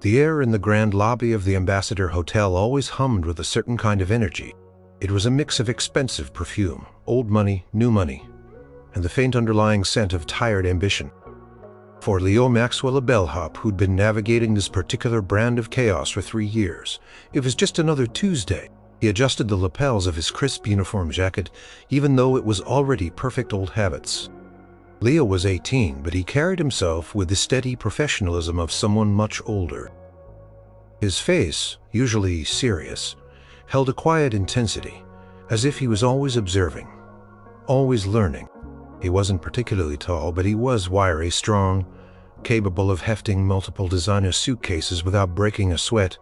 The air in the grand lobby of the Ambassador Hotel always hummed with a certain kind of energy. It was a mix of expensive perfume, old money, new money, and the faint underlying scent of tired ambition. For Leo Maxwell, a bellhop who'd been navigating this particular brand of chaos for 3 years, it was just another Tuesday. He adjusted the lapels of his crisp uniform jacket, even though it was already perfect old habits. Leo was 18, but he carried himself with the steady professionalism of someone much older. His face, usually serious, held a quiet intensity, as if he was always observing, always learning. He wasn't particularly tall, but he was wiry, strong, capable of hefting multiple designer suitcases without breaking a sweat,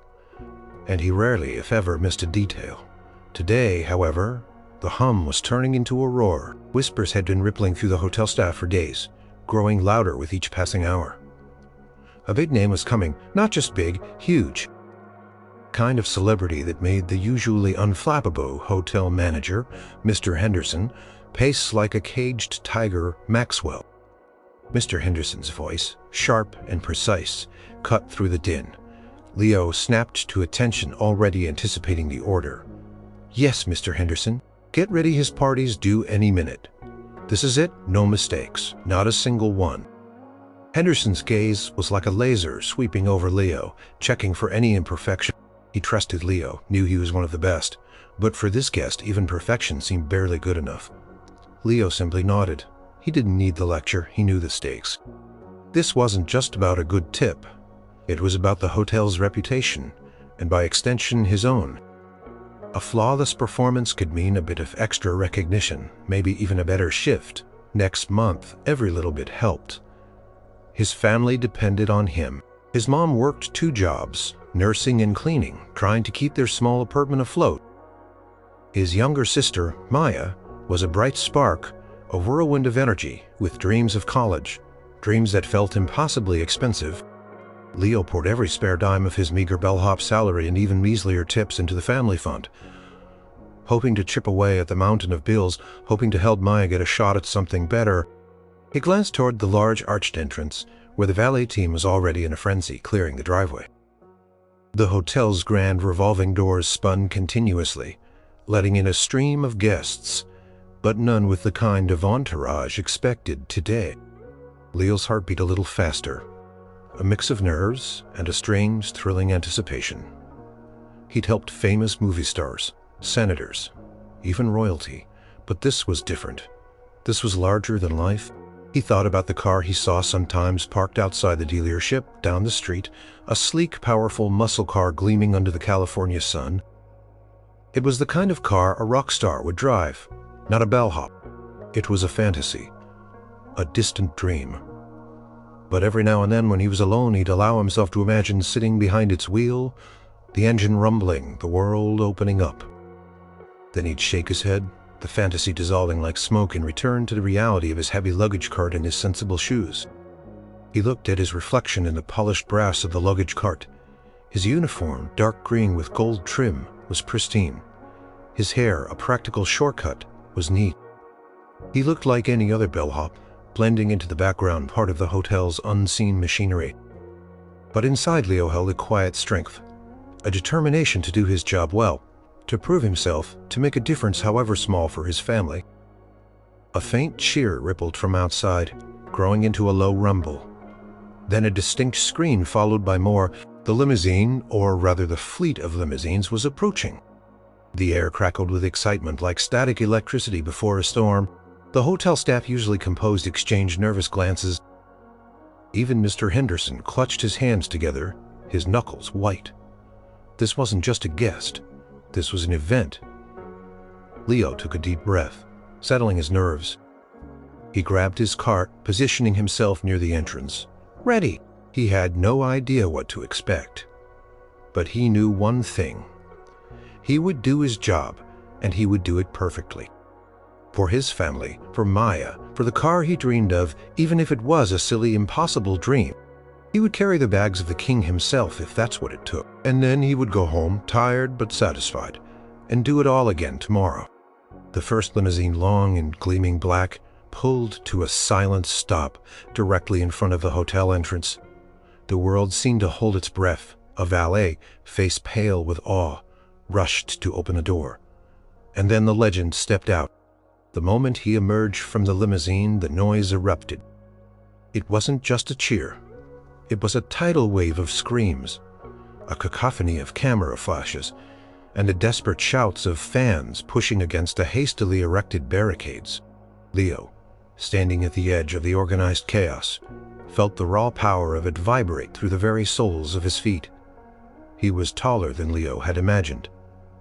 and he rarely, if ever, missed a detail. Today, however, the hum was turning into a roar. Whispers had been rippling through the hotel staff for days, growing louder with each passing hour. A big name was coming, not just big, huge. Kind of celebrity that made the usually unflappable hotel manager, Mr. Henderson, pace like a caged tiger, Maxwell. Mr. Henderson's voice, sharp and precise, cut through the din. Leo snapped to attention, already anticipating the order. "Yes, Mr. Henderson. Get ready, his party's due any minute. This is it, no mistakes, not a single one." Henderson's gaze was like a laser sweeping over Leo, checking for any imperfection. He trusted Leo, knew he was one of the best, but for this guest, even perfection seemed barely good enough. Leo simply nodded. He didn't need the lecture, he knew the stakes. This wasn't just about a good tip. It was about the hotel's reputation, and by extension his own. A flawless performance could mean a bit of extra recognition, maybe even a better shift. Next month, every little bit helped. His family depended on him. His mom worked 2 jobs, nursing and cleaning, trying to keep their small apartment afloat. His younger sister, Maya, was a bright spark, a whirlwind of energy, with dreams of college, dreams that felt impossibly expensive. Leo poured every spare dime of his meager bellhop salary and even measlier tips into the family fund, hoping to chip away at the mountain of bills, hoping to help Maya get a shot at something better. He glanced toward the large arched entrance, where the valet team was already in a frenzy, clearing the driveway. The hotel's grand revolving doors spun continuously, letting in a stream of guests, but none with the kind of entourage expected today. Leo's heart beat a little faster, a mix of nerves and a strange, thrilling anticipation. He'd helped famous movie stars, senators, even royalty, but this was different. This was larger than life. He thought about the car he saw sometimes parked outside the dealership down the street, a sleek, powerful muscle car gleaming under the California sun. It was the kind of car a rock star would drive, not a bellhop. It was a fantasy, a distant dream. But every now and then when he was alone, he'd allow himself to imagine sitting behind its wheel, the engine rumbling, the world opening up. Then he'd shake his head, the fantasy dissolving like smoke, and return to the reality of his heavy luggage cart and his sensible shoes. He looked at his reflection in the polished brass of the luggage cart. His uniform, dark green with gold trim, was pristine. His hair, a practical shortcut, was neat. He looked like any other bellhop, blending into the background, part of the hotel's unseen machinery. But inside Leo held a quiet strength, a determination to do his job well, to prove himself, to make a difference however small for his family. A faint cheer rippled from outside, growing into a low rumble. Then a distinct scream followed by more. The limousine, or rather the fleet of limousines, was approaching. The air crackled with excitement like static electricity before a storm. The hotel staff, usually composed, exchanged nervous glances. Even Mr. Henderson clutched his hands together, his knuckles white. This wasn't just a guest. This was an event. Leo took a deep breath, settling his nerves. He grabbed his cart, positioning himself near the entrance. Ready! He had no idea what to expect. But he knew one thing. He would do his job, and he would do it perfectly. For his family, for Maya, for the car he dreamed of, even if it was a silly, impossible dream. He would carry the bags of the king himself if that's what it took. And then he would go home, tired but satisfied, and do it all again tomorrow. The first limousine, long and gleaming black, pulled to a silent stop directly in front of the hotel entrance. The world seemed to hold its breath. A valet, face pale with awe, rushed to open a door. And then the legend stepped out. The moment he emerged from the limousine, the noise erupted. It wasn't just a cheer. It was a tidal wave of screams, a cacophony of camera flashes, and the desperate shouts of fans pushing against the hastily erected barricades. Leo, standing at the edge of the organized chaos, felt the raw power of it vibrate through the very soles of his feet. He was taller than Leo had imagined,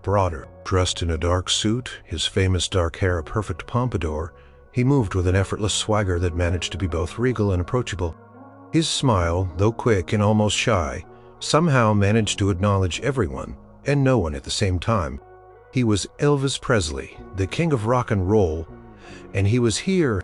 broader. Dressed in a dark suit, his famous dark hair a perfect pompadour, he moved with an effortless swagger that managed to be both regal and approachable. His smile, though quick and almost shy, somehow managed to acknowledge everyone and no one at the same time. He was Elvis Presley, the king of rock and roll, and he was here.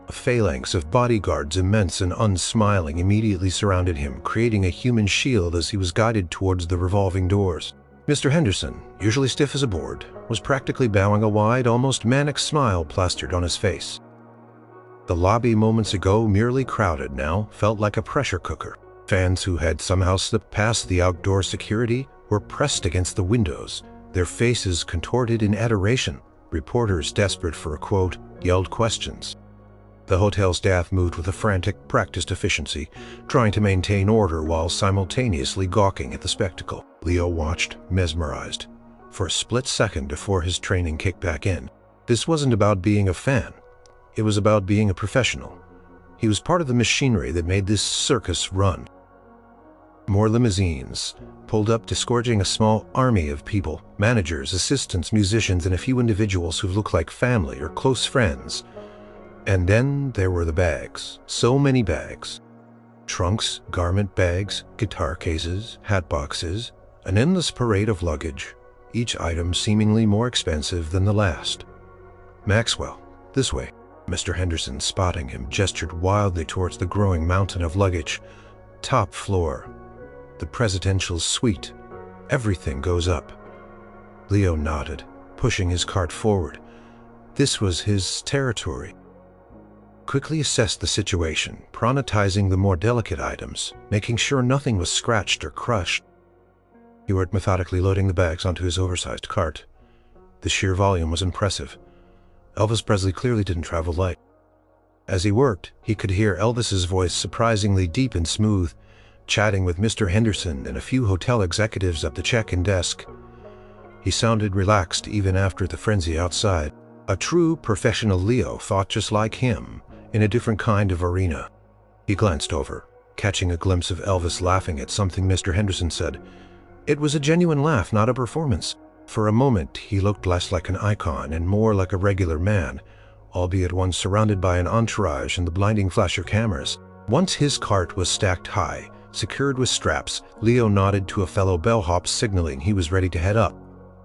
A phalanx of bodyguards, immense and unsmiling, immediately surrounded him, creating a human shield as he was guided towards the revolving doors. Mr. Henderson, usually stiff as a board, was practically bowing, a wide, almost manic smile plastered on his face. The lobby moments ago merely crowded now felt like a pressure cooker. Fans who had somehow slipped past the outdoor security were pressed against the windows, their faces contorted in adoration. Reporters, desperate for a quote, yelled questions. The hotel staff moved with a frantic, practiced efficiency, trying to maintain order while simultaneously gawking at the spectacle. Leo watched, mesmerized, for a split second before his training kicked back in. This wasn't about being a fan. It was about being a professional. He was part of the machinery that made this circus run. More limousines pulled up, disgorging a small army of people, managers, assistants, musicians, and a few individuals who looked like family or close friends. And then there were the bags. So many bags. Trunks, garment bags, guitar cases, hat boxes, an endless parade of luggage, each item seemingly more expensive than the last. Maxwell, this way. Mr. Henderson, spotting him, gestured wildly towards the growing mountain of luggage. Top floor. The presidential suite. Everything goes up. Leo nodded, pushing his cart forward. This was his territory. Quickly assessed the situation, prioritizing the more delicate items, making sure nothing was scratched or crushed. He worked methodically, loading the bags onto his oversized cart. The sheer volume was impressive. Elvis Presley clearly didn't travel light. As he worked, he could hear Elvis's voice, surprisingly deep and smooth, chatting with Mr. Henderson and a few hotel executives at the check-in desk. He sounded relaxed even after the frenzy outside. A true professional Leo thought just like him, in a different kind of arena. He glanced over, catching a glimpse of Elvis laughing at something Mr. Henderson said. It was a genuine laugh, not a performance. For a moment, he looked less like an icon and more like a regular man, albeit one surrounded by an entourage and the blinding flash of cameras. Once his cart was stacked high, secured with straps, Leo nodded to a fellow bellhop, signaling he was ready to head up.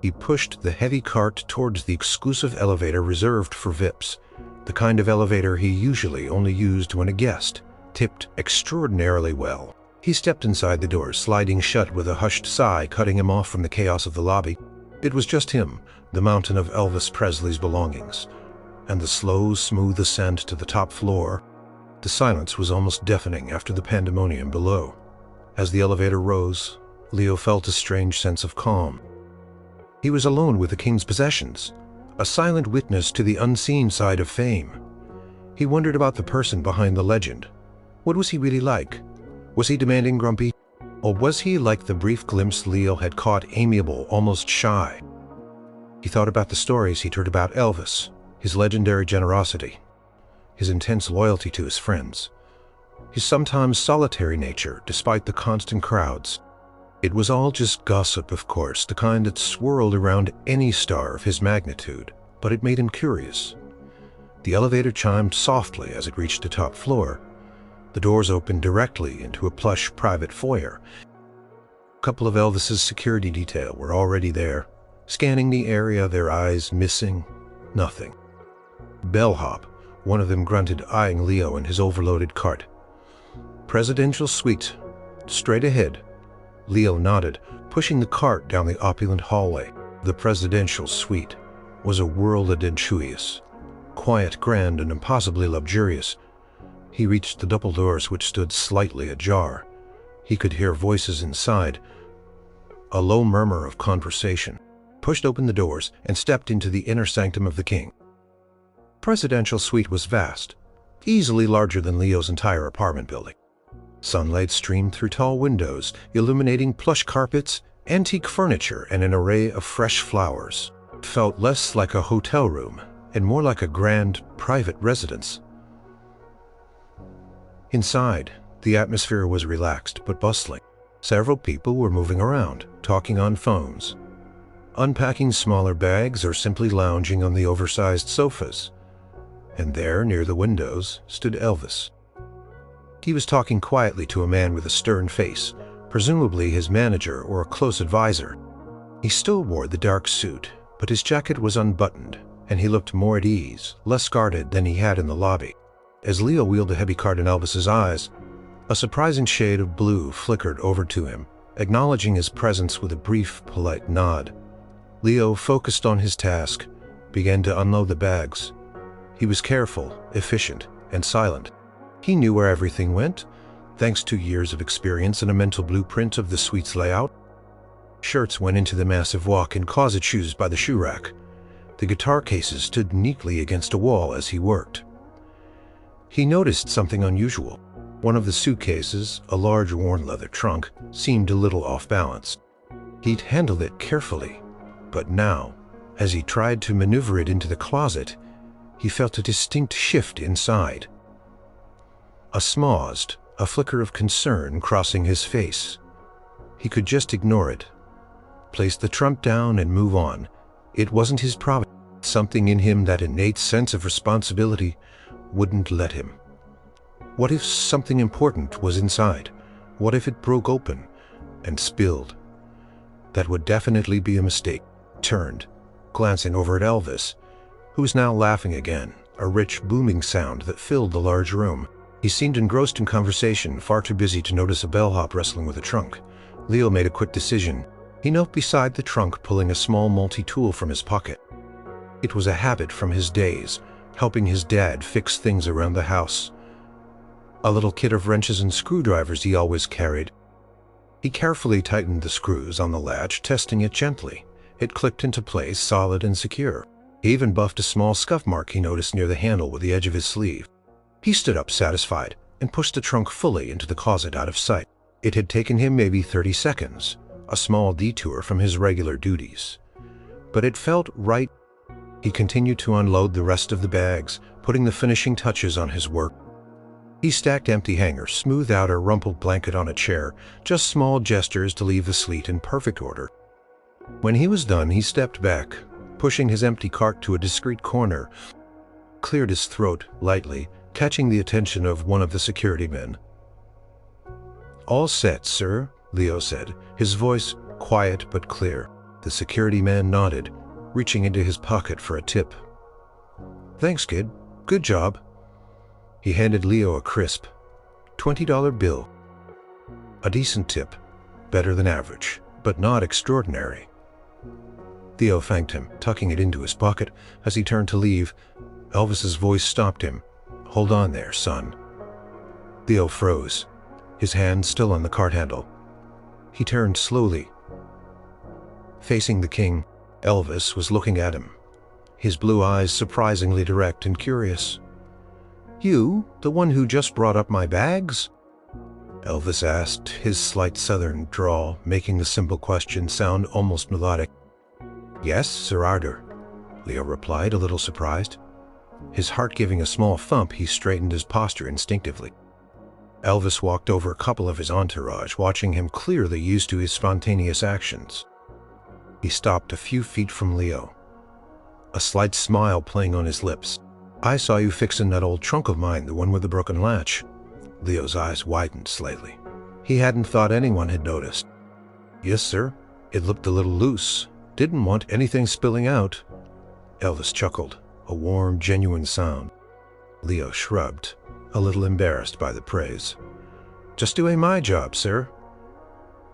He pushed the heavy cart towards the exclusive elevator reserved for VIPs, the kind of elevator he usually only used when a guest tipped extraordinarily well. He stepped inside the doors, sliding shut with a hushed sigh cutting him off from the chaos of the lobby. It was just him, the mountain of Elvis Presley's belongings, and the slow, smooth ascent to the top floor. The silence was almost deafening after the pandemonium below. As the elevator rose, Leo felt a strange sense of calm. He was alone with the king's possessions, a silent witness to the unseen side of fame. He wondered about the person behind the legend. What was he really like? Was he demanding, grumpy? Or was he, like the brief glimpse Leo had caught, amiable, almost shy? He thought about the stories he'd heard about Elvis, his legendary generosity, his intense loyalty to his friends, his sometimes solitary nature despite the constant crowds. It was all just gossip, of course, the kind that swirled around any star of his magnitude, but it made him curious. The elevator chimed softly as it reached the top floor. The doors opened directly into a plush private foyer. A couple of Elvis's security detail were already there, scanning the area, their eyes missing nothing. Bellhop, one of them grunted, eyeing Leo and his overloaded cart. Presidential suite, straight ahead. Leo nodded, pushing the cart down the opulent hallway. The presidential suite was a world of luxurious, quiet, grand, and impossibly luxurious. He reached the double doors, which stood slightly ajar. He could hear voices inside, a low murmur of conversation, pushed open the doors and stepped into the inner sanctum of the king. Presidential suite was vast, easily larger than Leo's entire apartment building. Sunlight streamed through tall windows, illuminating plush carpets, antique furniture, and an array of fresh flowers. It felt less like a hotel room and more like a grand, private residence. Inside, the atmosphere was relaxed but bustling. Several people were moving around, talking on phones, unpacking smaller bags, or simply lounging on the oversized sofas. And there, near the windows, stood Elvis. He was talking quietly to a man with a stern face, presumably his manager or a close advisor. He still wore the dark suit, but his jacket was unbuttoned, and he looked more at ease, less guarded than he had in the lobby. As Leo wheeled a heavy cart in Elvis's eyes, a surprising shade of blue flickered over to him, acknowledging his presence with a brief, polite nod. Leo, focused on his task, began to unload the bags. He was careful, efficient, and silent. He knew where everything went, thanks to years of experience and a mental blueprint of the suite's layout. Shirts went into the massive walk-in closet shoes by the shoe rack. The guitar cases stood neatly against a wall as he worked. He noticed something unusual. One of the suitcases, a large worn leather trunk, seemed a little off balance. He'd handled it carefully, but now, as he tried to maneuver it into the closet, he felt a distinct shift inside. A smazed, a flicker of concern crossing his face. He could just ignore it, place the trunk down and move on. It wasn't his problem. Something in him, that innate sense of responsibility, wouldn't let him. What if something important was inside? What if it broke open and spilled? That would definitely be a mistake. Turned, glancing over at Elvis, who was now laughing again, a rich, booming sound that filled the large room. He seemed engrossed in conversation, far too busy to notice a bellhop wrestling with a trunk. Leo made a quick decision. He knelt beside the trunk, pulling a small multi-tool from his pocket. It was a habit from his days, helping his dad fix things around the house. A little kit of wrenches and screwdrivers he always carried. He carefully tightened the screws on the latch, testing it gently. It clicked into place, solid and secure. He even buffed a small scuff mark he noticed near the handle with the edge of his sleeve. He stood up satisfied and pushed the trunk fully into the closet out of sight. It had taken him maybe 30 seconds, a small detour from his regular duties. But it felt right. He continued to unload the rest of the bags, putting the finishing touches on his work. He stacked empty hangers, smoothed out a rumpled blanket on a chair, just small gestures to leave the suite in perfect order. When he was done, he stepped back, pushing his empty cart to a discreet corner, cleared his throat lightly, catching the attention of one of the security men. "All set, sir," Leo said, his voice quiet but clear. The security man nodded, reaching into his pocket for a tip. "Thanks, kid. Good job." He handed Leo a crisp $20 bill. A decent tip, better than average, but not extraordinary. Leo thanked him, tucking it into his pocket. As he turned to leave, Elvis's voice stopped him. "Hold on there, son." Leo froze, his hand still on the cart handle. He turned slowly. Facing the king, Elvis was looking at him, his blue eyes surprisingly direct and curious. "You, the one who just brought up my bags?" Elvis asked, his slight southern drawl making the simple question sound almost melodic. "Yes, Sir Arthur," Leo replied, a little surprised. His heart giving a small thump, he straightened his posture instinctively. Elvis walked over a couple of his entourage, watching him, clearly used to his spontaneous actions. He stopped a few feet from Leo, a slight smile playing on his lips. "I saw you fixing that old trunk of mine, the one with the broken latch." Leo's eyes widened slightly. He hadn't thought anyone had noticed. "Yes, sir. It looked a little loose. Didn't want anything spilling out." Elvis chuckled, a warm, genuine sound. Leo shrugged, a little embarrassed by the praise. "Just doing my job, sir."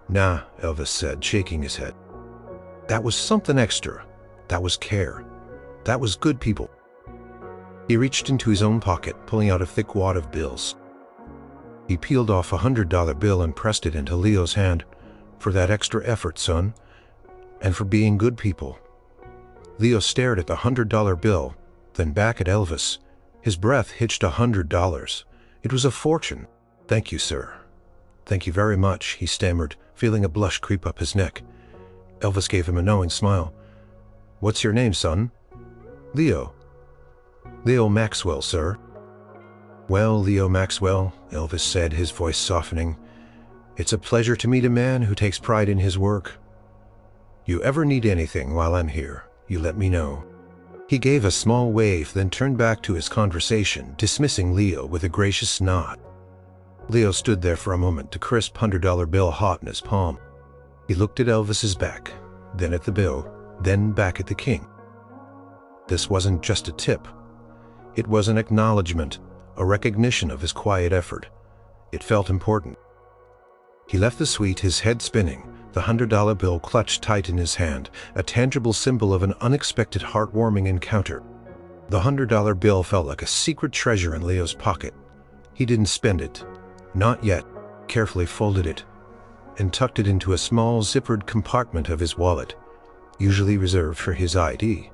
"Nah," Elvis said, shaking his head. "That was something extra. That was care. That was good people." He reached into his own pocket, pulling out a thick wad of bills. He peeled off $100 bill and pressed it into Leo's hand. "For that extra effort, son, and for being good people." Leo stared at the $100 bill, then back at Elvis. His breath hitched $100. It was a fortune. "Thank you, sir. Thank you very much," he stammered, feeling a blush creep up his neck. Elvis gave him a knowing smile. "What's your name, son?" "Leo." "Leo Maxwell, sir." "Well, Leo Maxwell," Elvis said, his voice softening, "it's a pleasure to meet a man who takes pride in his work. You ever need anything while I'm here, you let me know." He gave a small wave, then turned back to his conversation, dismissing Leo with a gracious nod. Leo stood there for a moment, the crisp $100 bill hot in his palm. He looked at Elvis's back, then at the bill, then back at the king. This wasn't just a tip. It was an acknowledgement, a recognition of his quiet effort. It felt important. He left the suite, his head spinning, the $100 bill clutched tight in his hand, a tangible symbol of an unexpected, heartwarming encounter. The $100 bill felt like a secret treasure in Leo's pocket. He didn't spend it. Not yet. Carefully folded it and tucked it into a small zippered compartment of his wallet, usually reserved for his ID.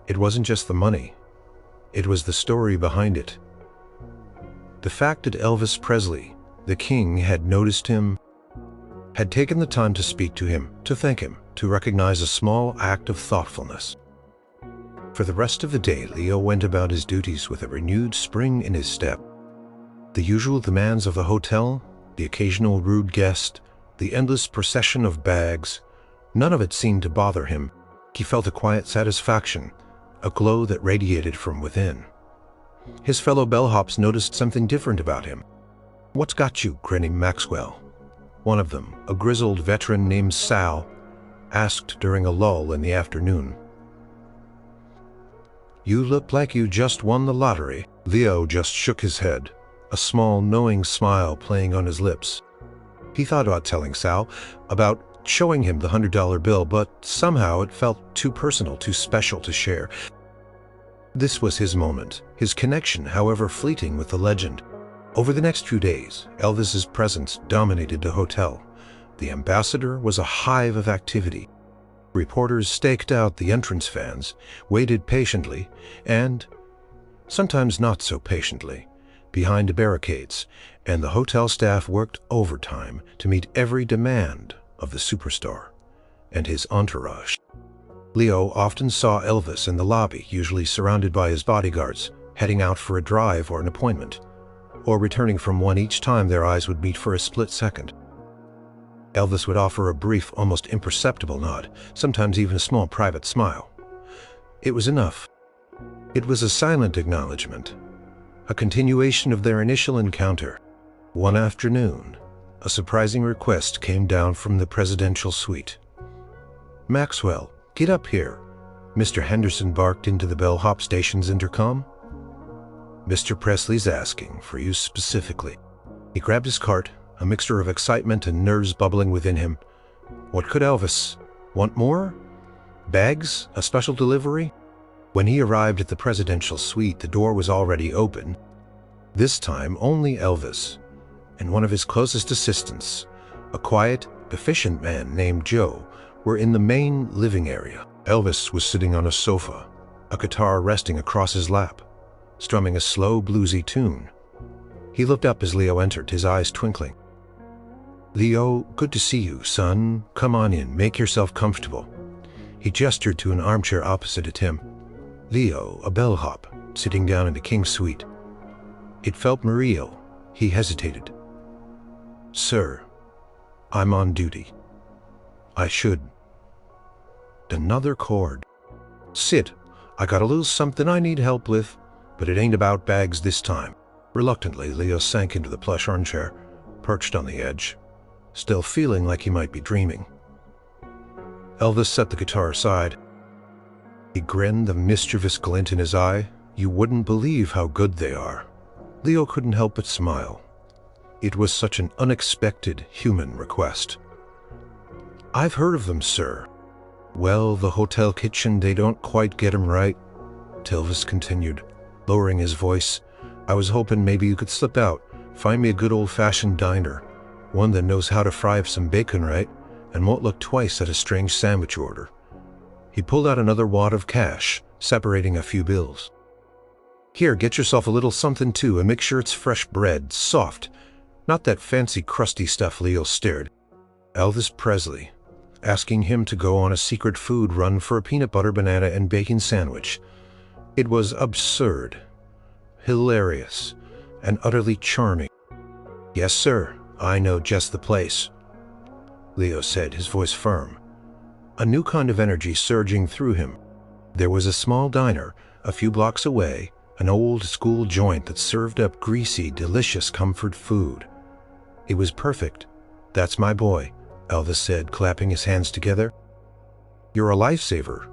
It wasn't just the money. It was the story behind it. The fact that Elvis Presley, the king, had noticed him, had taken the time to speak to him, to thank him, to recognize a small act of thoughtfulness. For the rest of the day, Leo went about his duties with a renewed spring in his step. The usual demands of the hotel, the occasional rude guest, the endless procession of bags, none of it seemed to bother him. He felt a quiet satisfaction, a glow that radiated from within. His fellow bellhops noticed something different about him. "What's got you grinning, Maxwell?" One of them, a grizzled veteran named Sal, asked during a lull in the afternoon. "You look like you just won the lottery." Leo just shook his head, a small, knowing smile playing on his lips. He thought about telling Sal, about showing him the $100 bill, but somehow it felt too personal, too special to share. This was his moment, his connection, however fleeting, with the legend. Over the next few days, Elvis's presence dominated the hotel. The ambassador was a hive of activity. Reporters staked out the entrance fans, waited patiently, and, sometimes not so patiently, behind the barricades, and the hotel staff worked overtime to meet every demand of the superstar and his entourage. Leo often saw Elvis in the lobby, usually surrounded by his bodyguards, heading out for a drive or an appointment, or returning from one each time their eyes would meet for a split second. Elvis would offer a brief, almost imperceptible nod, sometimes even a small private smile. It was enough. It was a silent acknowledgement, a continuation of their initial encounter. One afternoon, a surprising request came down from the presidential suite. "Maxwell, get up here," Mr. Henderson barked into the bellhop station's intercom. "Mr. Presley's asking for you specifically." He grabbed his cart, a mixture of excitement and nerves bubbling within him. What could Elvis want more? Bags? A special delivery? When he arrived at the presidential suite, the door was already open. This time, only Elvis and one of his closest assistants, a quiet, efficient man named Joe, were in the main living area. Elvis was sitting on a sofa, a guitar resting across his lap, strumming a slow, bluesy tune. He looked up as Leo entered, his eyes twinkling. "Leo, good to see you, son. Come on in, make yourself comfortable." He gestured to an armchair opposite to him. Leo, a bellhop, sitting down in the king's suite. It felt real. He hesitated. "Sir, I'm on duty. I should." Another chord. "Sit. I got a little something I need help with, but it ain't about bags this time." Reluctantly, Leo sank into the plush armchair, perched on the edge, still feeling like he might be dreaming. Elvis set the guitar aside. He grinned, a mischievous glint in his eye. "You wouldn't believe how good they are." Leo couldn't help but smile. It was such an unexpected human request. "I've heard of them, sir." "Well, the hotel kitchen, they don't quite get 'em right," Elvis continued, lowering his voice. "I was hoping maybe you could slip out Find me a good old-fashioned diner, one that knows how to fry up some bacon right and won't look twice at a strange sandwich order. He pulled out another wad of cash, separating a few bills. Here, get yourself a little something too, and make sure it's fresh bread, soft. Not that fancy crusty stuff. Leo stared. Elvis Presley, asking him to go on a secret food run for a peanut butter, banana, and bacon sandwich. It was absurd, hilarious, and utterly charming. Yes, sir, I know just the place, Leo said, his voice firm, a new kind of energy surging through him. There was a small diner a few blocks away, an old-school joint that served up greasy, delicious comfort food. It was perfect. That's my boy, Elvis said, clapping his hands together. You're a lifesaver.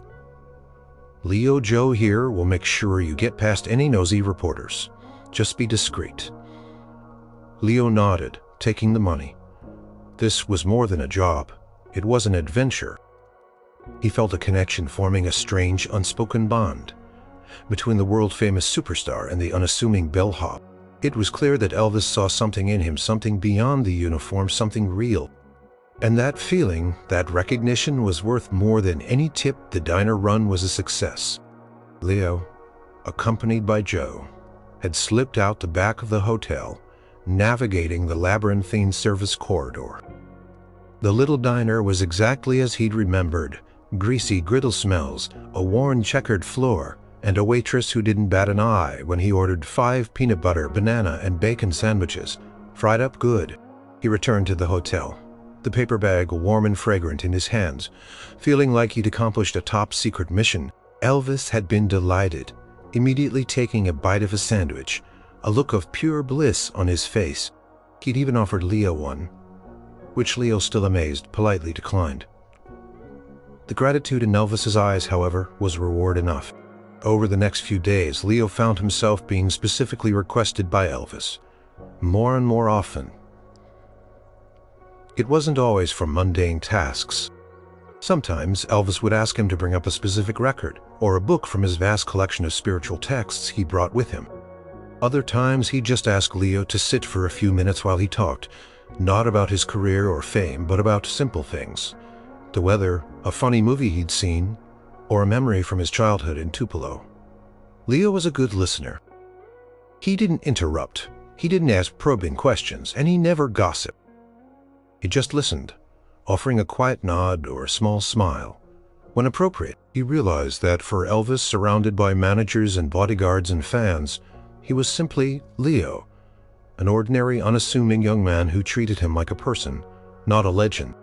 Leo Joe here will make sure you get past any nosy reporters. Just be discreet. Leo nodded, taking the money. This was more than a job. It was an adventure. He felt a connection forming, a strange, unspoken bond between the world-famous superstar and the unassuming bellhop. It was clear that Elvis saw something in him, something beyond the uniform, something real. And that feeling, that recognition, was worth more than any tip. The diner run was a success. Leo, accompanied by Joe, had slipped out the back of the hotel, navigating the labyrinthine service corridor. The little diner was exactly as he'd remembered. Greasy griddle smells, a worn checkered floor, and a waitress who didn't bat an eye when he ordered 5 peanut butter, banana, and bacon sandwiches, fried up good. He returned to the hotel, the paper bag warm and fragrant in his hands, feeling like he'd accomplished a top-secret mission. Elvis had been delighted, immediately taking a bite of a sandwich, a look of pure bliss on his face. He'd even offered Leo one, which Leo, still amazed, politely declined. The gratitude in Elvis's eyes, however, was reward enough. Over the next few days, Leo found himself being specifically requested by Elvis, more and more often. It wasn't always for mundane tasks. Sometimes Elvis would ask him to bring up a specific record or a book from his vast collection of spiritual texts he brought with him. Other times he'd just ask Leo to sit for a few minutes while he talked, not about his career or fame, but about simple things. The weather, a funny movie he'd seen, or a memory from his childhood in Tupelo. Leo was a good listener. He didn't interrupt, he didn't ask probing questions, and he never gossiped. He just listened, offering a quiet nod or a small smile. When appropriate, he realized that for Elvis, surrounded by managers and bodyguards and fans, he was simply Leo, an ordinary, unassuming young man who treated him like a person, not a legend.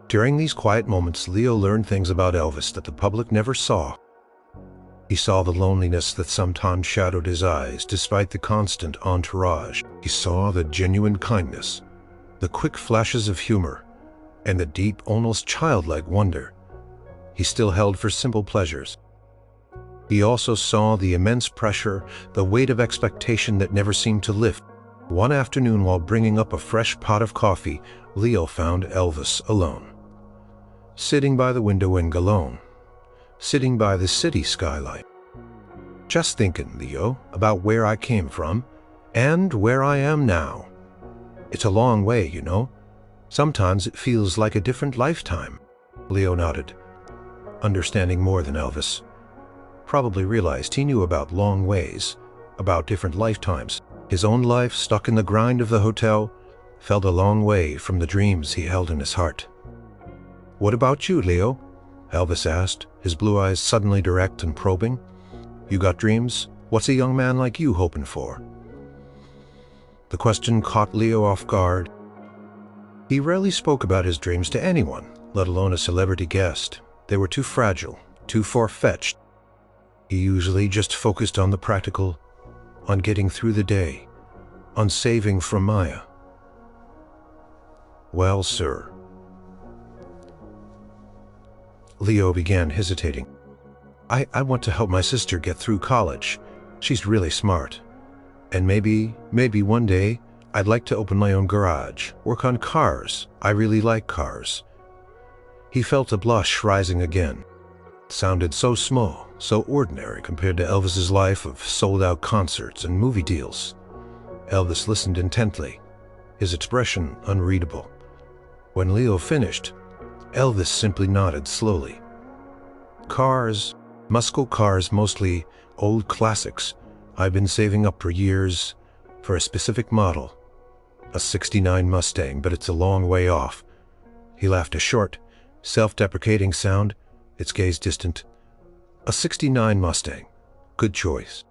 During these quiet moments, Leo learned things about Elvis that the public never saw. He saw the loneliness that sometimes shadowed his eyes despite the constant entourage. He saw the genuine kindness, the quick flashes of humor, and the deep, almost childlike wonder he still held for simple pleasures. He also saw the immense pressure, the weight of expectation that never seemed to lift. One afternoon, while bringing up a fresh pot of coffee, Leo found Elvis alone, sitting by the window in Galone, sitting by the city skylight. Just thinking, Leo, about where I came from and where I am now. It's a long way, you know. Sometimes it feels like a different lifetime. Leo nodded, understanding more than Elvis. Probably realized he knew about long ways, about different lifetimes. His own life, stuck in the grind of the hotel, felt a long way from the dreams he held in his heart. What about you, Leo? Elvis asked, his blue eyes suddenly direct and probing. You got dreams? What's a young man like you hoping for? The question caught Leo off guard. He rarely spoke about his dreams to anyone, let alone a celebrity guest. They were too fragile, too far-fetched. He usually just focused on the practical, on getting through the day, on saving from Maya. Well, sir. Leo began hesitating. I want to help my sister get through college. She's really smart. And maybe one day, I'd like to open my own garage, work on cars. I really like cars. He felt a blush rising again. It sounded so small, so ordinary compared to Elvis's life of sold-out concerts and movie deals. Elvis listened intently, his expression unreadable. When Leo finished, Elvis simply nodded slowly. Cars, muscle cars, mostly old classics. I've been saving up for years for a specific model. A '69 Mustang, but it's a long way off. He laughed, a short, self-deprecating sound, its gaze distant. A '69 Mustang. Good choice.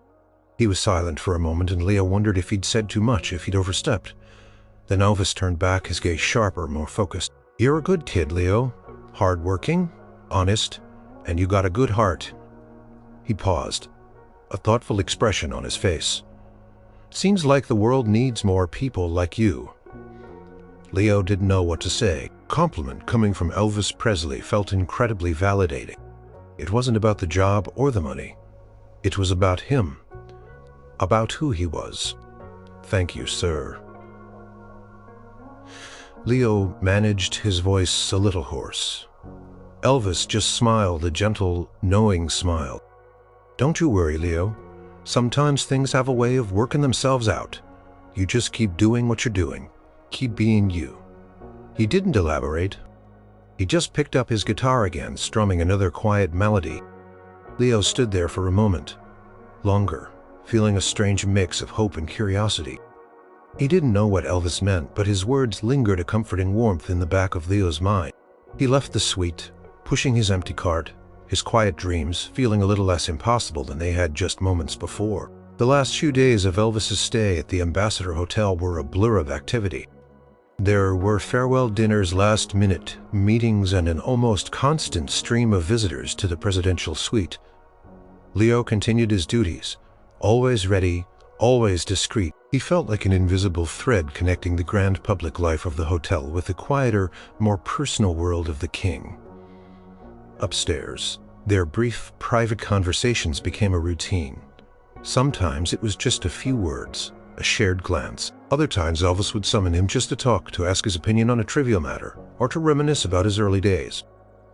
He was silent for a moment, and Leo wondered if he'd said too much, if he'd overstepped. Then Elvis turned back, his gaze sharper, more focused. You're a good kid, Leo. Hard-working, honest, and you got a good heart. He paused, a thoughtful expression on his face. Seems like the world needs more people like you. Leo didn't know what to say. Compliment coming from Elvis Presley felt incredibly validating. It wasn't about the job or the money. It was about him, about who he was. Thank you, sir. Leo managed his voice a little hoarse. Elvis just smiled, a gentle, knowing smile. Don't you worry, Leo. Sometimes things have a way of working themselves out. You just keep doing what you're doing. Keep being you. He didn't elaborate. He just picked up his guitar again, strumming another quiet melody. Leo stood there for a moment, longer, feeling a strange mix of hope and curiosity. He didn't know what Elvis meant, but his words lingered a comforting warmth in the back of Leo's mind. He left the suite, pushing his empty cart, his quiet dreams feeling a little less impossible than they had just moments before. The last few days of Elvis's stay at the Ambassador Hotel were a blur of activity. There were farewell dinners, last-minute meetings, and an almost constant stream of visitors to the presidential suite. Leo continued his duties, always ready, always discreet. He felt like an invisible thread connecting the grand public life of the hotel with the quieter, more personal world of the king. Upstairs, their brief, private conversations became a routine. Sometimes it was just a few words, a shared glance. Other times Elvis would summon him just to talk, to ask his opinion on a trivial matter, or to reminisce about his early days.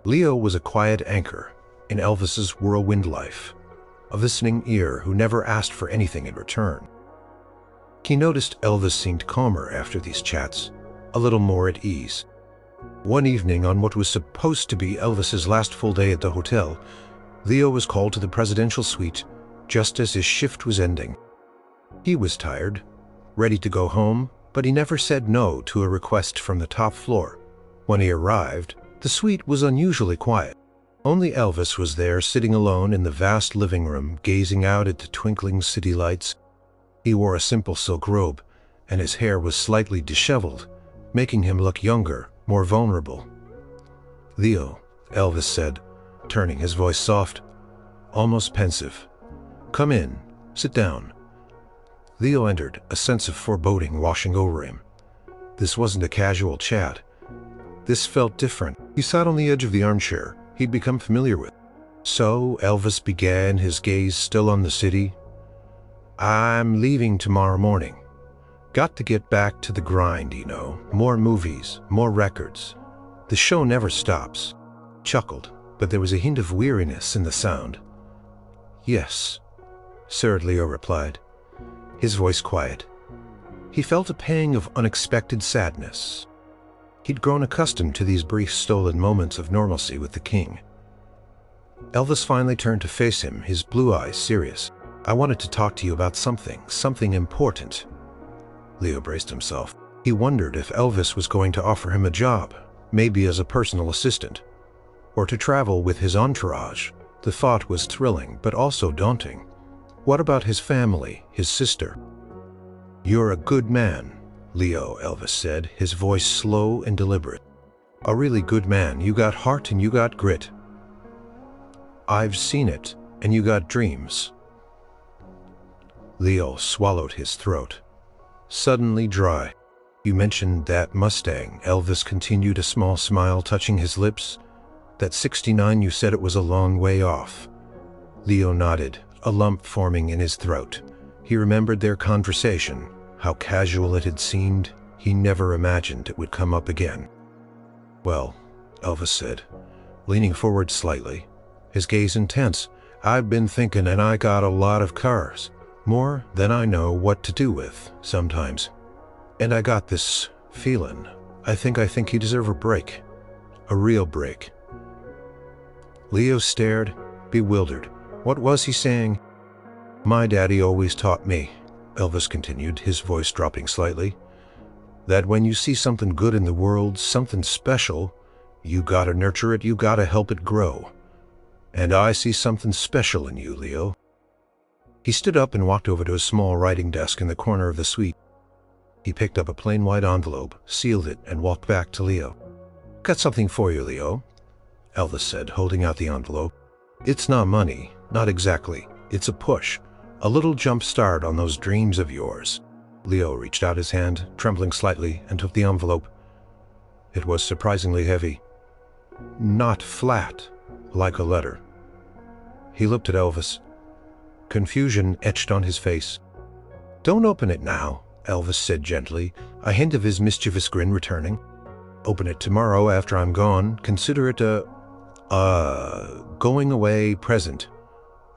Leo was a quiet anchor in Elvis's whirlwind life, a listening ear who never asked for anything in return. He noticed Elvis seemed calmer after these chats, a little more at ease. One evening, on what was supposed to be Elvis's last full day at the hotel, Leo was called to the presidential suite just as his shift was ending. He was tired, ready to go home, but he never said no to a request from the top floor. When he arrived, the suite was unusually quiet. Only Elvis was there, sitting alone in the vast living room, gazing out at the twinkling city lights. He wore a simple silk robe, and his hair was slightly disheveled, making him look younger, more vulnerable. "Leo," Elvis said, turning, his voice soft, almost pensive. "Come in, sit down." Leo entered, a sense of foreboding washing over him. This wasn't a casual chat. This felt different. He sat on the edge of the armchair he'd become familiar with. "So," Elvis began, his gaze still on the city, "I'm leaving tomorrow morning. Got to get back to the grind, you know. More movies, more records. The show never stops." Chuckled, but there was a hint of weariness in the sound. "Yes, sir," Leo replied, his voice quiet. He felt a pang of unexpected sadness. He'd grown accustomed to these brief stolen moments of normalcy with the king. Elvis finally turned to face him, his blue eyes serious. "I wanted to talk to you about something important." Leo braced himself. He wondered if Elvis was going to offer him a job, maybe as a personal assistant, or to travel with his entourage. The thought was thrilling, but also daunting. What about his family, his sister? "You're a good man, Leo," Elvis said, his voice slow and deliberate. "A really good man. You got heart and you got grit. I've seen it, and you got dreams." Leo swallowed his throat, suddenly dry. "You mentioned that Mustang," Elvis continued, a small smile touching his lips. "That '69, you said it was a long way off." Leo nodded, a lump forming in his throat. He remembered their conversation, how casual it had seemed. He never imagined it would come up again. "Well," Elvis said, leaning forward slightly, his gaze intense, "I've been thinking, and I got a lot of cars. More than I know what to do with, sometimes. And I got this feeling. I think you deserve a break. A real break. Leo stared, bewildered. What was he saying? My daddy always taught me, Elvis continued, his voice dropping slightly, that when you see something good in the world, something special, you gotta nurture it, you gotta help it grow. And I see something special in you, Leo. He stood up and walked over to a small writing desk in the corner of the suite. He picked up a plain white envelope, sealed it, and walked back to Leo. Got something for you, Leo, Elvis said, holding out the envelope. It's not money, not exactly. It's a push, a little jump start on those dreams of yours. Leo reached out his hand, trembling slightly, and took the envelope. It was surprisingly heavy. Not flat, like a letter. He looked at Elvis. Confusion etched on his face. Don't open it now, Elvis said gently, a hint of his mischievous grin returning. Open it tomorrow after I'm gone. Consider it a going away present.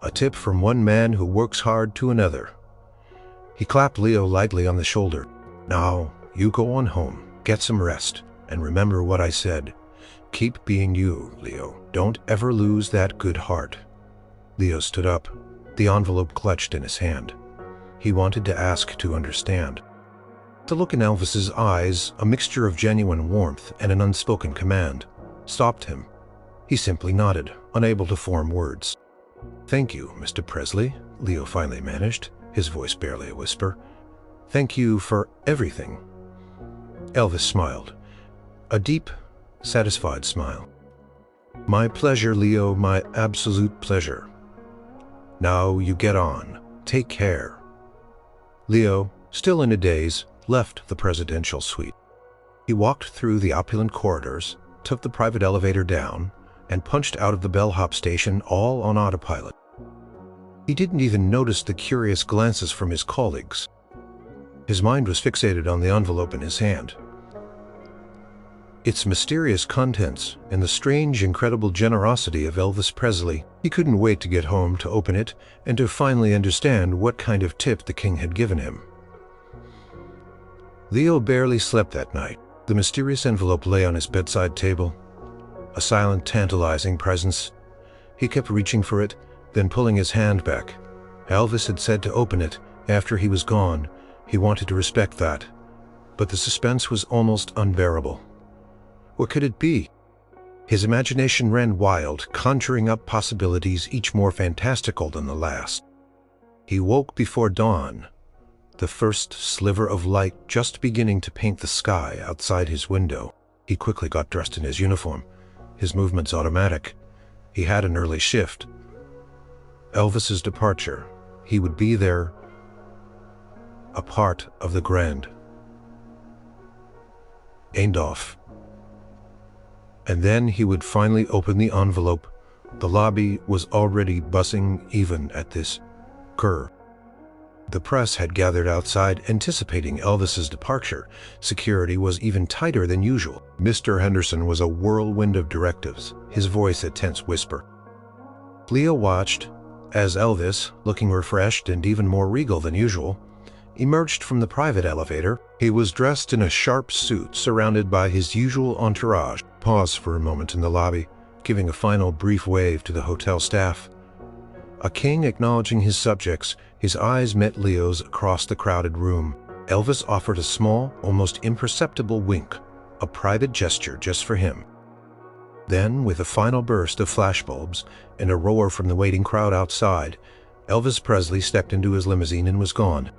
A tip from one man who works hard to another. He clapped Leo lightly on the shoulder. Now, you go on home, get some rest, and remember what I said. Keep being you, Leo. Don't ever lose that good heart. Leo stood up, the envelope clutched in his hand. He wanted to ask to understand. The look in Elvis's eyes, a mixture of genuine warmth and an unspoken command, stopped him. He simply nodded, unable to form words. Thank you, Mr. Presley, Leo finally managed, his voice barely a whisper. Thank you for everything. Elvis smiled, a deep, satisfied smile. My pleasure, Leo, my absolute pleasure. Now you get on. Take care. Leo, still in a daze, left the presidential suite. He walked through the opulent corridors, took the private elevator down, and punched out of the bellhop station all on autopilot. He didn't even notice the curious glances from his colleagues. His mind was fixated on the envelope in his hand. Its mysterious contents and the strange, incredible generosity of Elvis Presley. He couldn't wait to get home to open it and to finally understand what kind of tip the king had given him. Leo barely slept that night. The mysterious envelope lay on his bedside table, a silent, tantalizing presence. He kept reaching for it, then pulling his hand back. Elvis had said to open it after he was gone. He wanted to respect that, but the suspense was almost unbearable. What could it be? His imagination ran wild, conjuring up possibilities each more fantastical than the last. He woke before dawn, the first sliver of light just beginning to paint the sky outside his window. He quickly got dressed in his uniform, his movements automatic. He had an early shift. Elvis's departure. He would be there, a part of the grand. Aimed off. And then he would finally open the envelope. The lobby was already buzzing even at this grr. The press had gathered outside anticipating Elvis's departure. Security was even tighter than usual. Mr. Henderson was a whirlwind of directives, his voice a tense whisper. Leo watched as Elvis, looking refreshed and even more regal than usual, emerged from the private elevator. He was dressed in a sharp suit, surrounded by his usual entourage. Paused for a moment in the lobby, giving a final brief wave to the hotel staff. A king acknowledging his subjects, his eyes met Leo's across the crowded room. Elvis offered a small, almost imperceptible wink, a private gesture just for him. Then, with a final burst of flashbulbs and a roar from the waiting crowd outside, Elvis Presley stepped into his limousine and was gone.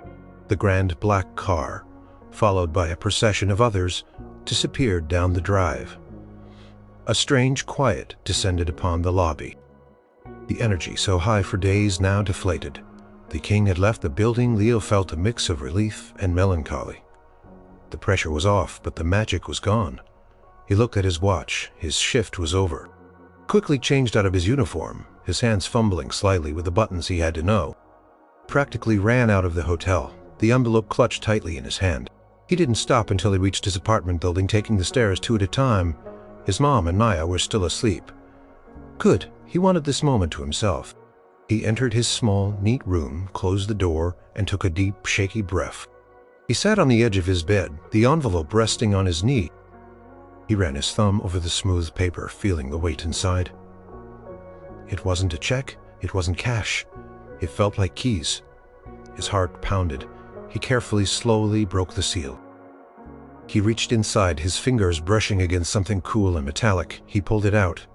The grand black car, followed by a procession of others, disappeared down the drive. A strange quiet descended upon the lobby. The energy, so high for days, now deflated. The king had left the building. Leo felt a mix of relief and melancholy. The pressure was off, but the magic was gone. He looked at his watch. His shift was over. Quickly changed out of his uniform, his hands fumbling slightly with the buttons he had to know. Practically ran out of the hotel, the envelope clutched tightly in his hand. He didn't stop until he reached his apartment building, taking the stairs 2 at a time. His mom and Maya were still asleep. Good. He wanted this moment to himself. He entered his small, neat room, closed the door, and took a deep, shaky breath. He sat on the edge of his bed, the envelope resting on his knee. He ran his thumb over the smooth paper, feeling the weight inside. It wasn't a check, it wasn't cash. It felt like keys. His heart pounded. He carefully, slowly broke the seal. He reached inside, his fingers brushing against something cool and metallic. He pulled it out.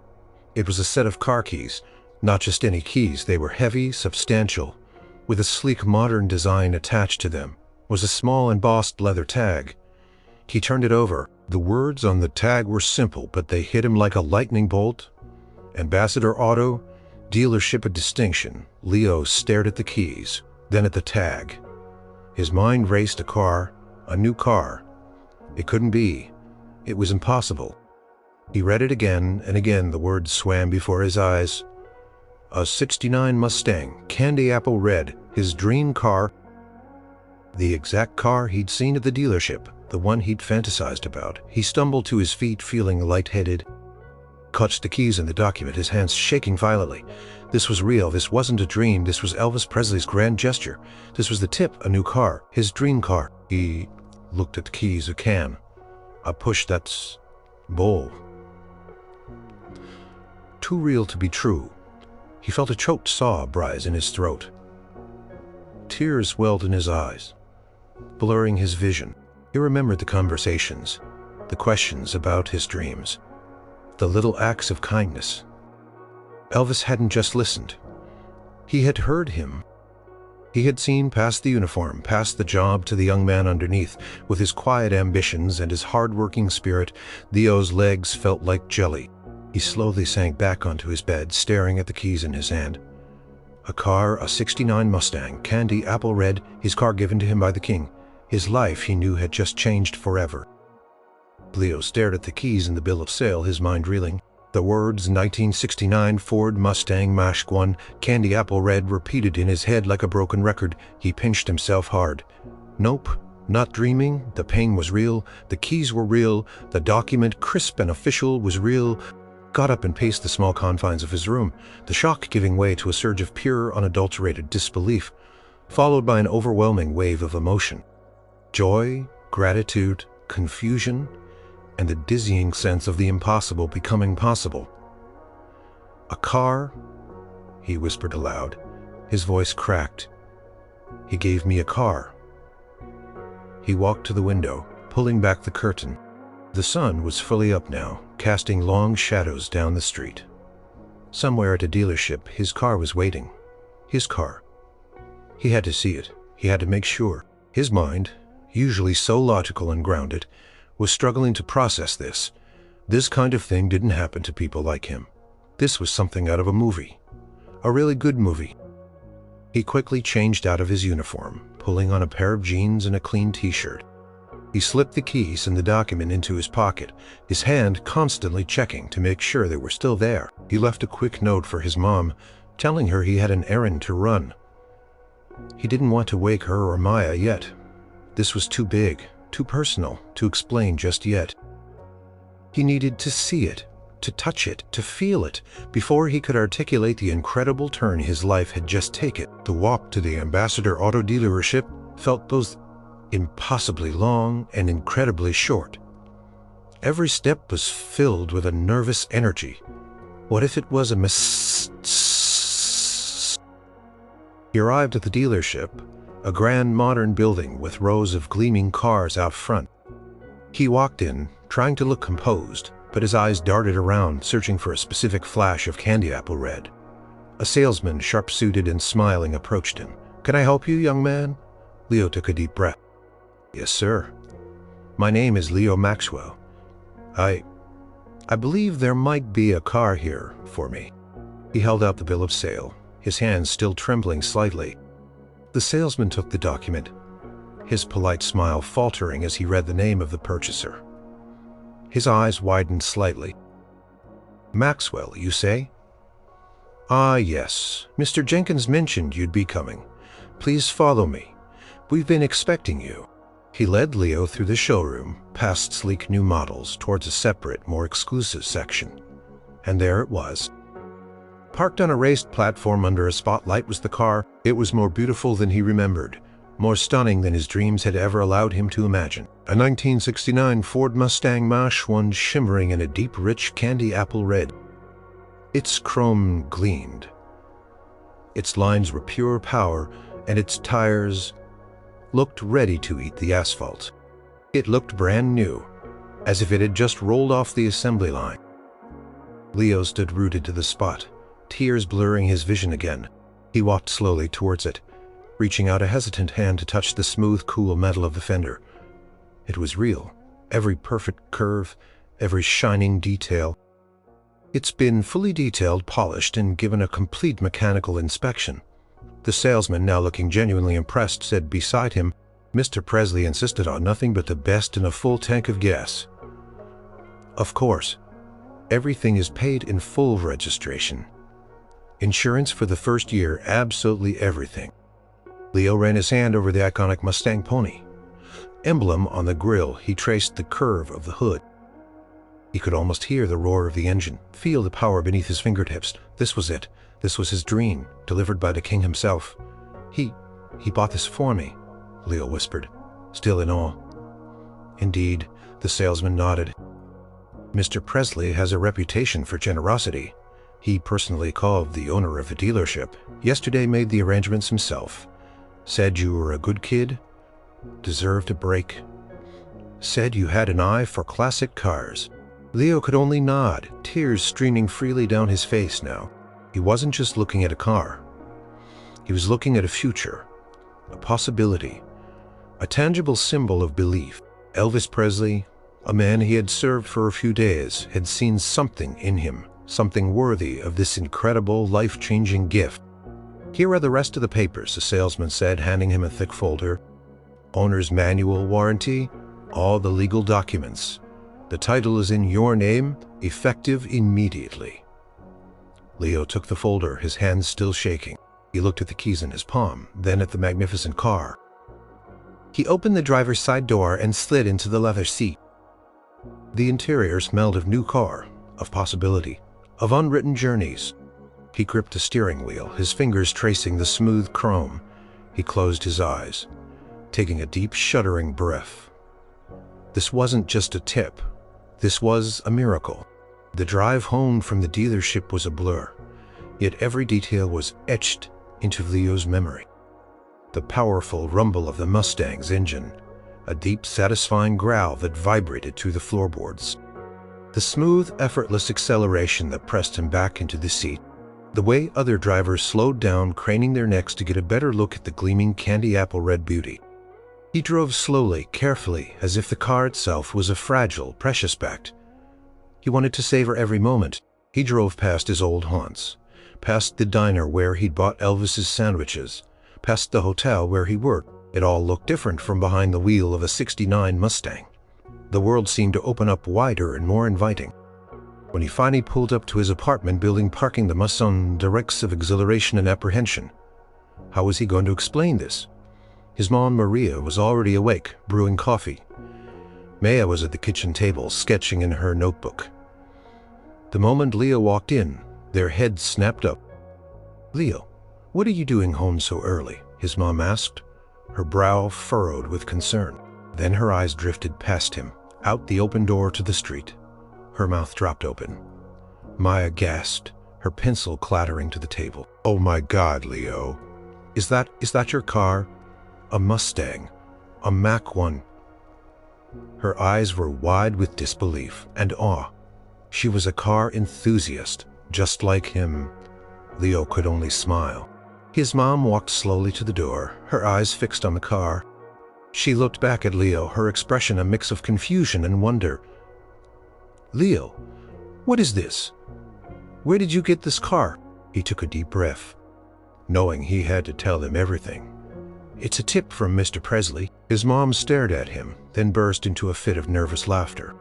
It was a set of car keys. Not just any keys, they were heavy, substantial. With a sleek modern design attached to them was a small embossed leather tag. He turned it over. The words on the tag were simple, but they hit him like a lightning bolt. Ambassador Auto, dealership of distinction. Leo stared at the keys, then at the tag. His mind raced a new car. It couldn't be. It was impossible. He read it again, and again the words swam before his eyes. A '69 Mustang, candy apple red, his dream car. The exact car he'd seen at the dealership, the one he'd fantasized about. He stumbled to his feet, feeling lightheaded. Clutched the keys in the document, his hands shaking violently. This was real. This wasn't a dream. This was Elvis Presley's grand gesture. This was the tip, a new car, his dream car. He looked at the keys, a can, a push that's bowl. Too real to be true. He felt a choked sob rise in his throat. Tears welled in his eyes, blurring his vision. He remembered the conversations, the questions about his dreams, the little acts of kindness. Elvis hadn't just listened. He had heard him. He had seen past the uniform, past the job, to the young man underneath. With his quiet ambitions and his hard-working spirit, Leo's legs felt like jelly. He slowly sank back onto his bed, staring at the keys in his hand. A car, a '69 Mustang, candy apple red, his car given to him by the king. His life, he knew, had just changed forever. Leo stared at the keys in the bill of sale, his mind reeling. The words 1969 Ford Mustang Mach 1, candy apple red, repeated in his head like a broken record. He pinched himself hard. Nope, not dreaming. The pain was real. The keys were real. The document, crisp and official, was real. Got up and paced the small confines of his room, the shock giving way to a surge of pure, unadulterated disbelief, followed by an overwhelming wave of emotion. Joy, gratitude, confusion, and the dizzying sense of the impossible becoming possible. A car? He whispered aloud. His voice cracked. He gave me a car. He walked to the window, pulling back the curtain. The sun was fully up now, casting long shadows down the street. Somewhere at a dealership, his car was waiting. His car. He had to see it. He had to make sure. His mind, usually so logical and grounded, was struggling to process this. This kind of thing didn't happen to people like him. This was something out of a movie. A really good movie. He quickly changed out of his uniform, pulling on a pair of jeans and a clean t-shirt. He slipped the keys and the document into his pocket, his hand constantly checking to make sure they were still there. He left a quick note for his mom, telling her he had an errand to run. He didn't want to wake her or Maya yet. This was too big, too personal to explain just yet. He needed to see it, to touch it, to feel it, before he could articulate the incredible turn his life had just taken. The walk to the Ambassador Auto dealership felt both impossibly long and incredibly short. Every step was filled with a nervous energy. What if it was a He arrived at the dealership, a grand modern building with rows of gleaming cars out front. He walked in, trying to look composed, but his eyes darted around, searching for a specific flash of candy apple red. A salesman, sharp-suited and smiling, approached him. "Can I help you, young man?" Leo took a deep breath. "Yes, sir. My name is Leo Maxwell. I believe there might be a car here for me." He held out the bill of sale, his hands still trembling slightly. The salesman took the document, his polite smile faltering as he read the name of the purchaser. His eyes widened slightly. "Maxwell, you say?" "Ah, yes. Mr. Jenkins mentioned you'd be coming. Please follow me. We've been expecting you." He led Leo through the showroom, past sleek new models, towards a separate, more exclusive section. And there it was. Parked on a raised platform under a spotlight was the car. It was more beautiful than he remembered, more stunning than his dreams had ever allowed him to imagine. A 1969 Ford Mustang Mach-1 shimmering in a deep, rich candy apple red. Its chrome gleamed. Its lines were pure power, and its tires looked ready to eat the asphalt. It looked brand new, as if it had just rolled off the assembly line. Leo stood rooted to the spot, tears blurring his vision again. He walked slowly towards it, reaching out a hesitant hand to touch the smooth, cool metal of the fender. It was real, every perfect curve, every shining detail. It's been fully detailed, polished, and given a complete mechanical inspection. The salesman, now looking genuinely impressed, said beside him, "Mr. Presley insisted on nothing but the best and a full tank of gas." Of course, everything is paid in full registration. Insurance for the first year, absolutely everything. Leo ran his hand over the iconic Mustang pony. Emblem on the grille, he traced the curve of the hood. He could almost hear the roar of the engine, feel the power beneath his fingertips. This was it. This was his dream, delivered by the king himself. He bought this for me," Leo whispered, still in awe. "Indeed," the salesman nodded. "Mr. Presley has a reputation for generosity. He personally called the owner of the dealership. Yesterday made the arrangements himself. Said you were a good kid, deserved a break. Said you had an eye for classic cars." Leo could only nod, tears streaming freely down his face now. He wasn't just looking at a car. He was looking at a future, a possibility, a tangible symbol of belief. Elvis Presley, a man he had served for a few days, had seen something in him, something worthy of this incredible, life-changing gift. "Here are the rest of the papers," the salesman said, handing him a thick folder. "Owner's manual, warranty, all the legal documents. The title is in your name, effective immediately." Leo took the folder, his hands still shaking. He looked at the keys in his palm, then at the magnificent car. He opened the driver's side door and slid into the leather seat. The interior smelled of new car, of possibility, of unwritten journeys. He gripped the steering wheel, his fingers tracing the smooth chrome. He closed his eyes, taking a deep, shuddering breath. This wasn't just a tip. This was a miracle. The drive home from the dealership was a blur, yet every detail was etched into Leo's memory. The powerful rumble of the Mustang's engine, a deep, satisfying growl that vibrated through the floorboards. The smooth, effortless acceleration that pressed him back into the seat. The way other drivers slowed down, craning their necks to get a better look at the gleaming candy apple red beauty. He drove slowly, carefully, as if the car itself was a fragile, precious pact. He wanted to savor every moment. He drove past his old haunts, past the diner where he'd bought Elvis's sandwiches, past the hotel where he worked. It all looked different from behind the wheel of a '69 Mustang. The world seemed to open up wider and more inviting. When he finally pulled up to his apartment building, parking the Mustang, directs of exhilaration and apprehension. How was he going to explain this? His mom, Maria, was already awake, brewing coffee. Maya was at the kitchen table, sketching in her notebook. The moment Leo walked in, their heads snapped up. "Leo, what are you doing home so early?" his mom asked, her brow furrowed with concern. Then her eyes drifted past him, out the open door to the street. Her mouth dropped open. Maya gasped, her pencil clattering to the table. "Oh my God, Leo. Is that your car? A Mustang? A Mach-1? Her eyes were wide with disbelief and awe. She was a car enthusiast, just like him. Leo could only smile. His mom walked slowly to the door, her eyes fixed on the car. She looked back at Leo, her expression a mix of confusion and wonder. "Leo, what is this? Where did you get this car?" He took a deep breath, knowing he had to tell them everything. "It's a tip from Mr. Presley." His mom stared at him, then burst into a fit of nervous laughter.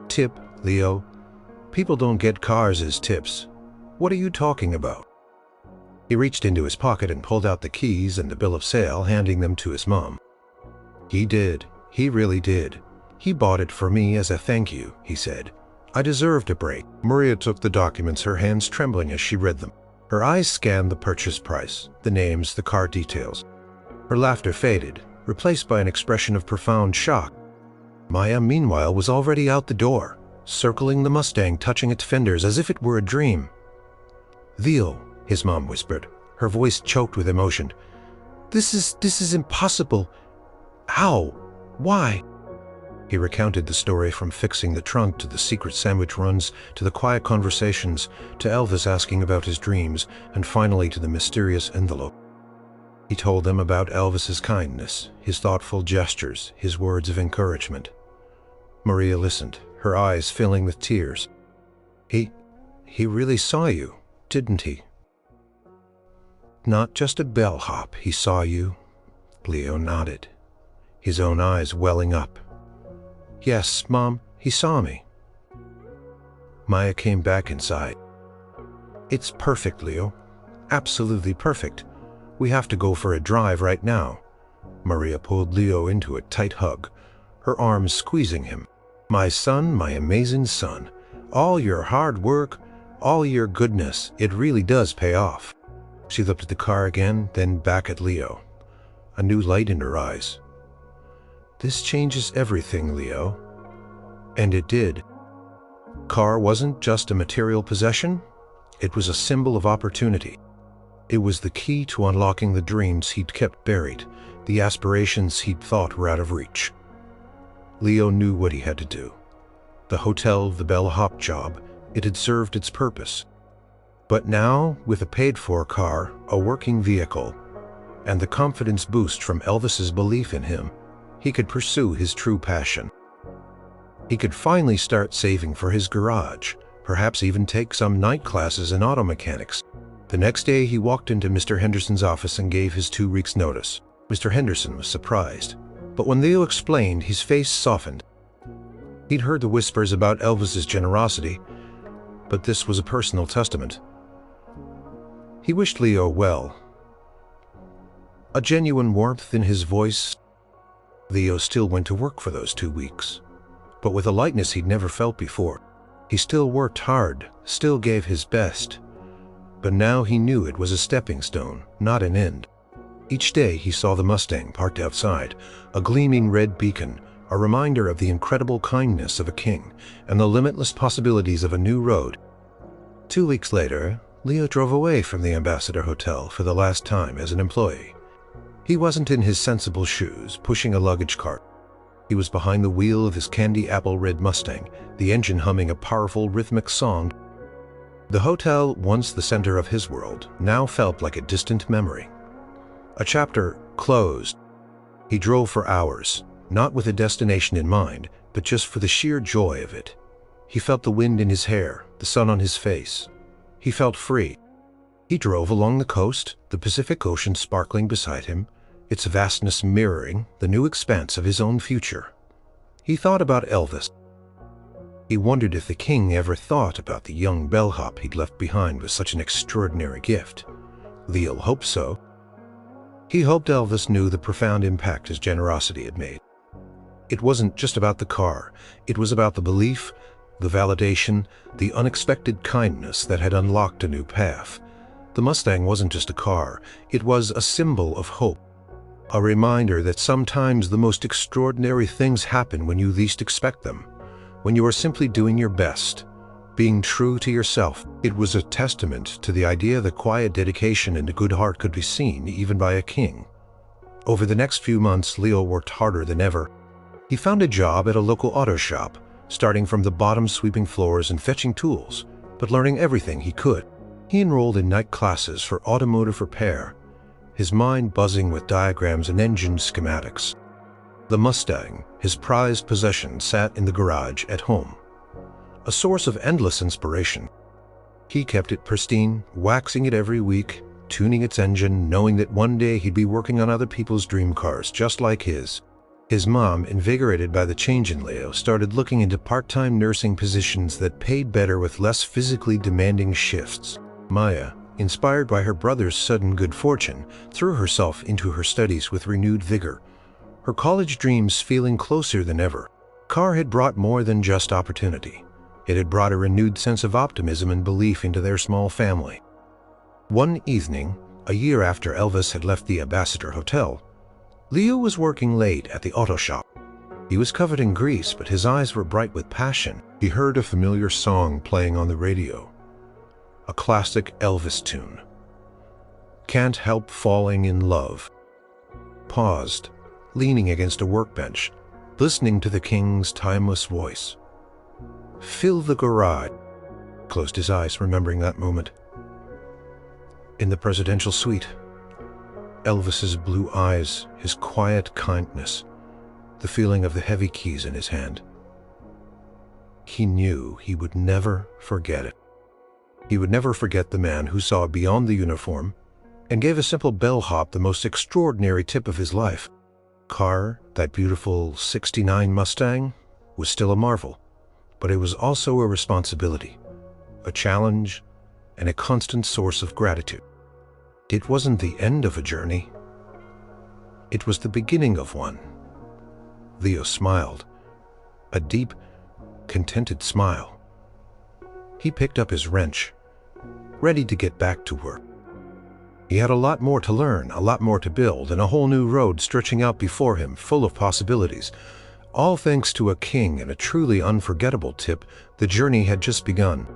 "Tip, Leo? People don't get cars as tips. What are you talking about?" He reached into his pocket and pulled out the keys and the bill of sale, handing them to his mom. "He did. He really did. He bought it for me as a thank you," he said. "I deserved a break." Maria took the documents, her hands trembling as she read them. Her eyes scanned the purchase price, the names, the car details. Her laughter faded, replaced by an expression of profound shock. Maya, meanwhile, was already out the door, circling the Mustang, touching its fenders as if it were a dream. "Leo," his mom whispered, her voice choked with emotion. This is impossible. How? Why?" He recounted the story from fixing the trunk to the secret sandwich runs, to the quiet conversations, to Elvis asking about his dreams, and finally to the mysterious envelope. He told them about Elvis's kindness, his thoughtful gestures, his words of encouragement. Maria listened, her eyes filling with tears. He really saw you, didn't he?" "Not just a bellhop, he saw you." Leo nodded, his own eyes welling up. "Yes, Mom, he saw me." Maya came back inside. "It's perfect, Leo. Absolutely perfect. We have to go for a drive right now." Maria pulled Leo into a tight hug, her arms squeezing him. "My son, my amazing son. All your hard work, all your goodness, it really does pay off." She looked at the car again, then back at Leo, a new light in her eyes. "This changes everything, Leo." And it did. Car wasn't just a material possession, it was a symbol of opportunity. It was the key to unlocking the dreams he'd kept buried, the aspirations he'd thought were out of reach. Leo knew what he had to do. The hotel, the bellhop job, it had served its purpose. But now, with a paid-for car, a working vehicle, and the confidence boost from Elvis's belief in him, he could pursue his true passion. He could finally start saving for his garage, perhaps even take some night classes in auto mechanics. The next day he walked into Mr. Henderson's office and gave his 2 weeks' notice. Mr. Henderson was surprised, but when Leo explained, his face softened. He'd heard the whispers about Elvis's generosity, but this was a personal testament. He wished Leo well, a genuine warmth in his voice. Leo still went to work for those 2 weeks, but with a lightness he'd never felt before. He still worked hard, still gave his best, but now he knew it was a stepping stone, not an end. Each day he saw the Mustang parked outside, a gleaming red beacon, a reminder of the incredible kindness of a king and the limitless possibilities of a new road. 2 weeks later, Leo drove away from the Ambassador Hotel for the last time as an employee. He wasn't in his sensible shoes, pushing a luggage cart. He was behind the wheel of his candy apple red Mustang, the engine humming a powerful rhythmic song. The hotel, once the center of his world, now felt like a distant memory. A chapter closed. He drove for hours, not with a destination in mind, but just for the sheer joy of it. He felt the wind in his hair, the sun on his face. He felt free. He drove along the coast, the Pacific Ocean sparkling beside him, its vastness mirroring the new expanse of his own future. He thought about Elvis. He wondered if the king ever thought about the young bellhop he'd left behind with such an extraordinary gift. Leo hoped so. He hoped Elvis knew the profound impact his generosity had made. It wasn't just about the car, it was about the belief, the validation, the unexpected kindness that had unlocked a new path. The Mustang wasn't just a car, it was a symbol of hope. A reminder that sometimes the most extraordinary things happen when you least expect them, when you are simply doing your best, being true to yourself. It was a testament to the idea that quiet dedication and a good heart could be seen even by a king. Over the next few months, Leo worked harder than ever. He found a job at a local auto shop, starting from the bottom, sweeping floors and fetching tools, but learning everything he could. He enrolled in night classes for automotive repair, his mind buzzing with diagrams and engine schematics. The Mustang, his prized possession, sat in the garage at home, a source of endless inspiration. He kept it pristine, waxing it every week, tuning its engine, knowing that one day he'd be working on other people's dream cars just like his. His mom, invigorated by the change in Leo, started looking into part-time nursing positions that paid better with less physically demanding shifts. Maya, inspired by her brother's sudden good fortune, threw herself into her studies with renewed vigor, her college dreams feeling closer than ever. Car had brought more than just opportunity. It had brought a renewed sense of optimism and belief into their small family. One evening, a year after Elvis had left the Ambassador Hotel, Leo was working late at the auto shop. He was covered in grease, but his eyes were bright with passion. He heard a familiar song playing on the radio, a classic Elvis tune, "Can't Help Falling in Love." Paused, leaning against a workbench, listening to the king's timeless voice. "Fill the garage." Closed his eyes, remembering that moment. In the presidential suite, Elvis's blue eyes, his quiet kindness, the feeling of the heavy keys in his hand. He knew he would never forget it. He would never forget the man who saw beyond the uniform and gave a simple bellhop the most extraordinary tip of his life. Car, that beautiful '69 Mustang, was still a marvel, but it was also a responsibility, a challenge, and a constant source of gratitude. It wasn't the end of a journey. It was the beginning of one. Leo smiled, a deep, contented smile. He picked up his wrench, ready to get back to work. He had a lot more to learn, a lot more to build, and a whole new road stretching out before him, full of possibilities. All thanks to a king and a truly unforgettable tip. The journey had just begun.